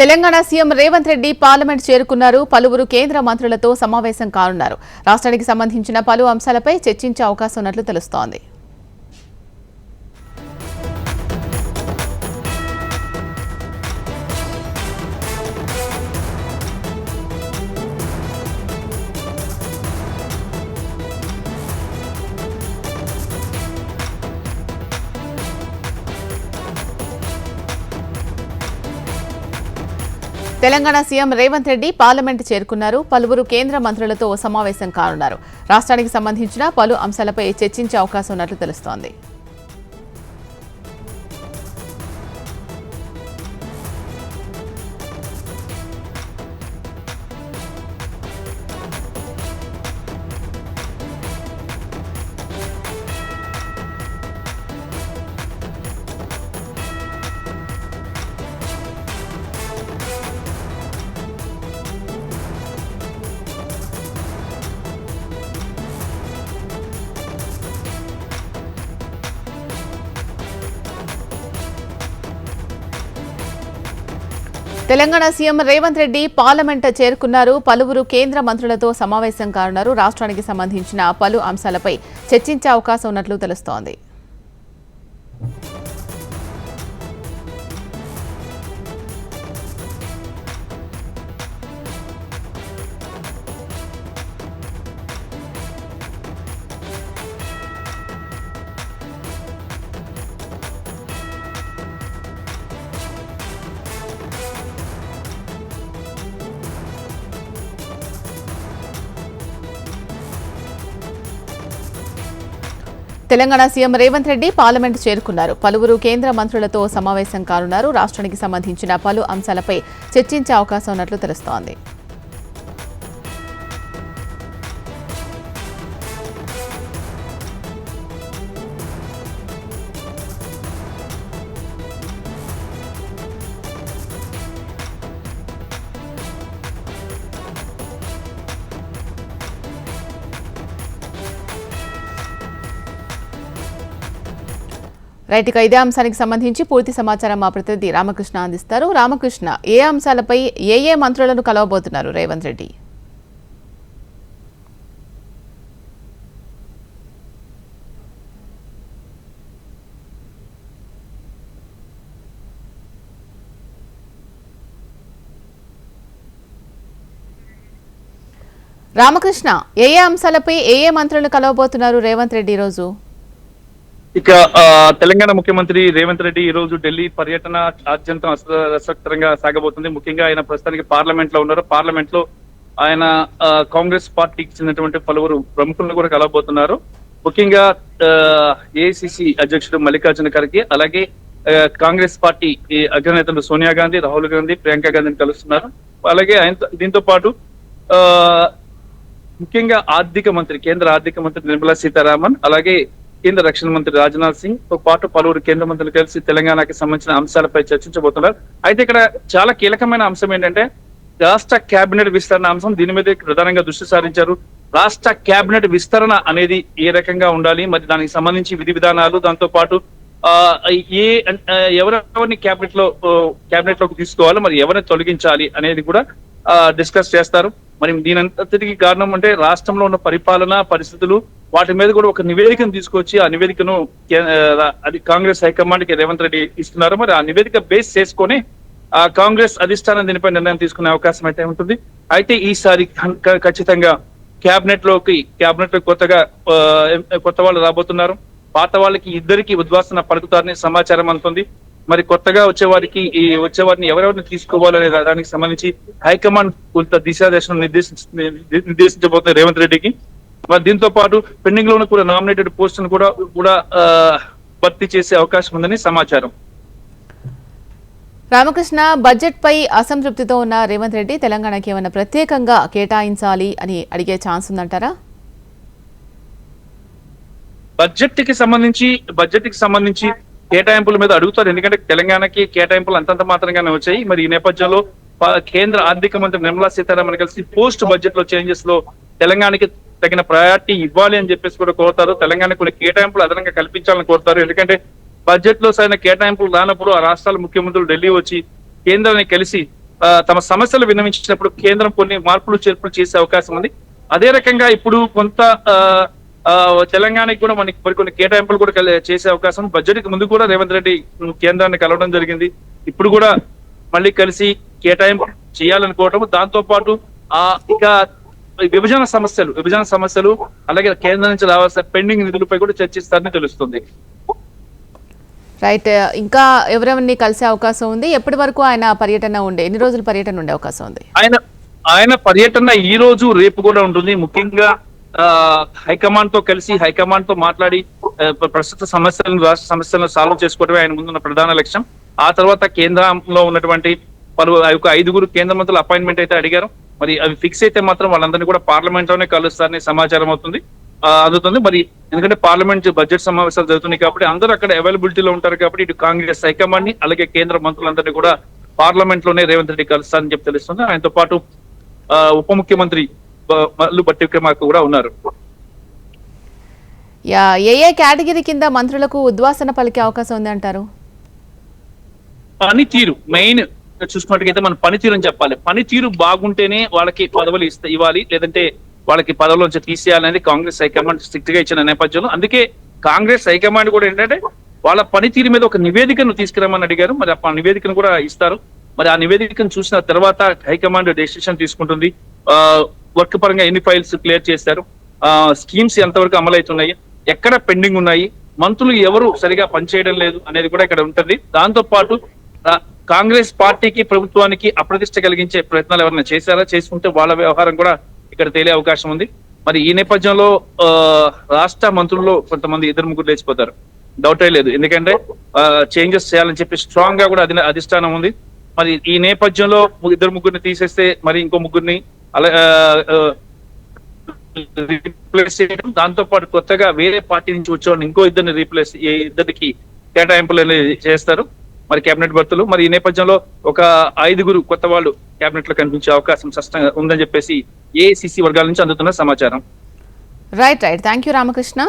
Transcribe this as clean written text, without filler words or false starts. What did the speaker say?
Telangana CM Revanth Reddy parliament చేరుకున్నారు. పలువురు కేంద్ర మంత్రులతో సమావేశం కానున్నారు. రాష్ట్రానికి సంబంధించిన పలు అంశాలపై చర్చించే అవకాశం ఉన్నట్లు తెలుస్తోంది. తెలంగాణ సీఎం రేవంత్ రెడ్డి పార్లమెంట్ చేరుకున్నారు. పలువురు కేంద్ర మంత్రులతో సమావేశం కానున్నారు. రాష్ట్రానికి సంబంధించిన పలు అంశాలపై చర్చించే అవకాశం ఉన్నట్లు తెలుస్తోంది. తెలంగాణ సీఎం రేవంత్ రెడ్డి పార్లమెంట్ చేరుకున్నారు. పలువురు కేంద్ర మంత్రులతో సమావేశం కానున్నారు. రాష్ట్రానికి సంబంధించిన పలు అంశాలపై చర్చించే అవకాశం ఉన్నట్లు తెలుస్తోంది. తెలంగాణ సీఎం రేవంత్ రెడ్డి పార్లమెంట్ చేరుకున్నారు. పలువురు కేంద్ర మంత్రులతో సమావేశం కానున్నారు. రాష్ట్రానికి సంబంధించిన పలు అంశాలపై చర్చించే అవకాశం ఉన్నట్లు తెలుస్తోంది. రైట్, ఇక ఇదే అంశానికి సంబంధించి పూర్తి సమాచారం మా ప్రతినిధి రామకృష్ణ అందిస్తారు. రామకృష్ణ, ఏ అంశాలపై ఏ మంత్రులను కలవబోతున్నారు రేవంత్ రెడ్డి? రామకృష్ణ, ఏ అంశాలపై ఏ మంత్రులను కలవబోతున్నారు రేవంత్ రెడ్డి ఈరోజు? ఇక తెలంగాణ ముఖ్యమంత్రి రేవంత్ రెడ్డి ఈ రోజు ఢిల్లీ పర్యటన అత్యంత ఆసక్తికరంగా సాగబోతుంది. ముఖ్యంగా ఆయన ప్రస్తుతానికి పార్లమెంట్ లో ఉన్నారు. పార్లమెంట్ లో ఆయన కాంగ్రెస్ పార్టీకి చెందినటువంటి పలువురు ప్రముఖులను కూడా కలవబోతున్నారు. ముఖ్యంగా ఏఐసిసి అధ్యక్షుడు మల్లికార్జున ఖర్గే, అలాగే కాంగ్రెస్ పార్టీ అగ్రనేతలు సోనియా గాంధీ, రాహుల్ గాంధీ, ప్రియాంక గాంధీని కలుస్తున్నారు. అలాగే దీంతో పాటు ముఖ్యంగా కేంద్ర ఆర్థిక మంత్రి నిర్మలా సీతారామన్, అలాగే కేంద్ర రక్షణ మంత్రి రాజ్నాథ్ సింగ్ తో పాటు పలువురు కేంద్ర మంత్రులు కలిసి తెలంగాణకి సంబంధించిన అంశాలపై చర్చించబోతున్నారు. అయితే ఇక్కడ చాలా కీలకమైన అంశం ఏంటంటే రాష్ట్ర కేబినెట్ విస్తరణ అంశం. దీని మీద ప్రధానంగా దృష్టి సారించారు. రాష్ట్ర కేబినెట్ విస్తరణ అనేది ఏ రకంగా ఉండాలి, మరి దానికి సంబంధించి విధి విధానాలు, దాంతో పాటు ఎవరెవరిని కేబినెట్ లోకి తీసుకోవాలి, మరి ఎవరిని తొలగించాలి అనేది కూడా డిస్కస్ చేస్తారు. మరి దీనంతటికి కారణం అంటే రాష్ట్రంలో ఉన్న పరిపాలన పరిస్థితులు, వాటి మీద కూడా ఒక నివేదికను తీసుకొచ్చి ఆ నివేదికను కాంగ్రెస్ హైకమాండ్ కి రేవంత్ రెడ్డి ఇస్తున్నారు. మరి ఆ నివేదిక బేస్ చేసుకొని కాంగ్రెస్ అధిష్టానం దీనిపై నిర్ణయం తీసుకునే అవకాశం అయితే ఉంటుంది. అయితే ఈసారి ఖచ్చితంగా కేబినెట్ లో కొత్త వాళ్ళు రాబోతున్నారు. పాత వాళ్ళకి ఇద్దరికి ఉద్వాసన పలుకుతారని సమాచారం అందుతుంది. మరి కొత్తగా వచ్చేవారిని ఎవరెవరిని తీసుకోవాలనే దానికి సంబంధించి హైకమాండ్ కొంత దిశాదశను నిర్దేశించబోతుంది రేవంత్ రెడ్డికి. మరి దీంతో పాటు పెండింగ్ లో కూడా నామినేటెడ్ పోస్టును కూడా భర్తీ చేసే అవకాశం ఉందని సమాచారం. రామకృష్ణ, బడ్జెట్ పై అసంతృప్తితో ఉన్న రేవంత్ రెడ్డి తెలంగాణకి ఏమైనా ప్రత్యేకంగా కేటాయించాలి అని అడిగే ఛాన్స్ ఉందంటారా? బడ్జెట్ కి సంబంధించి కేటాయింపుల మీద అడుగుతారు. ఎందుకంటే తెలంగాణకి కేటాయింపులు అంతంత మాత్రంగానే వచ్చాయి. మరి ఈ నేపథ్యంలో కేంద్ర ఆర్థిక మంత్రి నిర్మలా సీతారామన్ కలిసి పోస్ట్ బడ్జెట్ లో చేంజెస్ లో తెలంగాణకి తగిన ప్రయారిటీ ఇవ్వాలి అని చెప్పేసి కూడా కోరుతారు. తెలంగాణ కొన్ని కేటాయింపులు అదనంగా కల్పించాలని కోరుతారు. ఎందుకంటే బడ్జెట్ లో సరైన కేటాయింపులు రానప్పుడు ఆ రాష్ట్రాల ముఖ్యమంత్రులు ఢిల్లీ వచ్చి కేంద్రాన్ని కలిసి తమ సమస్యలు విన్నవించినప్పుడు కేంద్రం కొన్ని మార్పులు చేర్పులు చేసే అవకాశం ఉంది. అదే రకంగా ఇప్పుడు కొంత తెలంగాణకి కూడా మనకి మరికొన్ని కేటాయింపులు కూడా చేసే అవకాశం. బడ్జెట్ కి ముందు కూడా రేవంత్ రెడ్డి కేంద్రాన్ని కలవడం జరిగింది. ఇప్పుడు కూడా మళ్ళీ కలిసి కేటాయింపు చేయాలనుకోవటం, దాంతో పాటు ఇక విభజన సమస్యలు అలాగే కేంద్రం నుంచి రావాల్సిన పెండింగ్ నిధులపై కూడా చర్చిస్తారని తెలుస్తుంది. రైట్, ఇంకా ఎవరెవరిని కలిసే అవకాశం ఉంది? ఎప్పటి వరకు ఆయన పర్యటన ఎన్ని రోజుల పర్యటన ఉండే అవకాశం ఉంది? ఆయన పర్యటన ఈ రోజు రేపు కూడా ఉంటుంది. ముఖ్యంగా హైకమాండ్ తో కలిసి హైకమాండ్ తో మాట్లాడి ప్రస్తుత రాష్ట్ర సమస్యలను సాల్వ్ చేసుకోవడమే ఆయన ముందున్న ప్రధాన లక్ష్యం. ఆ తర్వాత కేంద్రంలో ఉన్నటువంటి ఒక 5 కేంద్ర మంత్రుల అపాయింట్మెంట్ అయితే అడిగారు. మరి అవి ఫిక్స్ అయితే మాత్రం వాళ్ళందరినీ కూడా పార్లమెంట్ లోనే కలుస్తారని సమాచారం అందుతుంది. మరి ఎందుకంటే పార్లమెంట్ బడ్జెట్ సమావేశాలు జరుగుతున్నాయి కాబట్టి అందరూ అక్కడ అవైలబిలిటీలో ఉంటారు కాబట్టి ఇటు కాంగ్రెస్ హైకమాండ్ ని అలాగే కేంద్ర మంత్రులందరినీ కూడా పార్లమెంట్ లోనే రేవంత్ రెడ్డి కలుస్తారని చెప్పి తెలుస్తుంది. ఆయనతో పాటు ఉప ముఖ్యమంత్రి మల్లు భట్టి విక్రమార్క కూడా ఉన్నారు. ఏ కేటగిరీ కింద మంత్రులకు ఉద్వాసన పలికే అవకాశం ఉంది అంటారు? పనితీరు మెయిన్ చూసుకున్నట్టుగైతే మన పనితీరు అని చెప్పాలి. పనితీరు బాగుంటేనే వాళ్ళకి పదవులు ఇవ్వాలి, లేదంటే వాళ్ళకి పదవుల నుంచి తీసేయాలనేది కాంగ్రెస్ హైకమాండ్ స్ట్రిక్ట్ గా ఇచ్చిన నేపథ్యంలో అందుకే కాంగ్రెస్ హైకమాండ్ కూడా ఏంటంటే వాళ్ళ పనితీరు మీద ఒక నివేదికను తీసుకురామని అడిగారు. మరి ఆ నివేదికను కూడా ఇస్తారు. మరి ఆ నివేదికను చూసిన తర్వాత హైకమాండ్ డెసిషన్ తీసుకుంటుంది. వర్క్ పరంగా ఎన్ని ఫైల్స్ క్లియర్ చేశారు, స్కీమ్స్ ఎంతవరకు అమలవుతున్నాయి, ఎక్కడ పెండింగ్ ఉన్నాయి, మంత్రులు ఎవరు సరిగా పనిచేయడం లేదు అనేది కూడా ఇక్కడ ఉంటుంది. దాంతో పాటు కాంగ్రెస్ పార్టీకి ప్రభుత్వానికి అప్రతిష్ట కలిగించే ప్రయత్నాలు ఎవరైనా చేశారా, చేసుకుంటే వాళ్ళ వ్యవహారం కూడా ఇక్కడ తేలే అవకాశం ఉంది. మరి ఈ నేపథ్యంలో రాష్ట్ర మంత్రుల్లో కొంతమంది 2-3 లేచిపోతారు, డౌటే లేదు. ఎందుకంటే చేంజెస్ చేయాలని చెప్పి స్ట్రాంగ్ గా కూడా అధిష్టానం ఉంది. మరి ఈ నేపథ్యంలో 2-3 తీసేస్తే మరి ఇంకో 3 అలా రీప్లేస్ చేయడం, దాంతో పాటు కొత్తగా వేరే పార్టీ నుంచి వచ్చేవాళ్ళు ఇంకో 2 కేటాయింపులు అనేది చేస్తారు మరి కేబినెట్ భర్తలు. మరి ఈ నేపథ్యంలో ఒక 5 కొత్త వాళ్ళు కేబినెట్ లో కనిపించే అవకాశం స్పష్టంగా ఉందని చెప్పేసి ఏఐసిసి వర్గాల నుంచి అందుతున్న సమాచారం. Right, thank you Ramakrishna.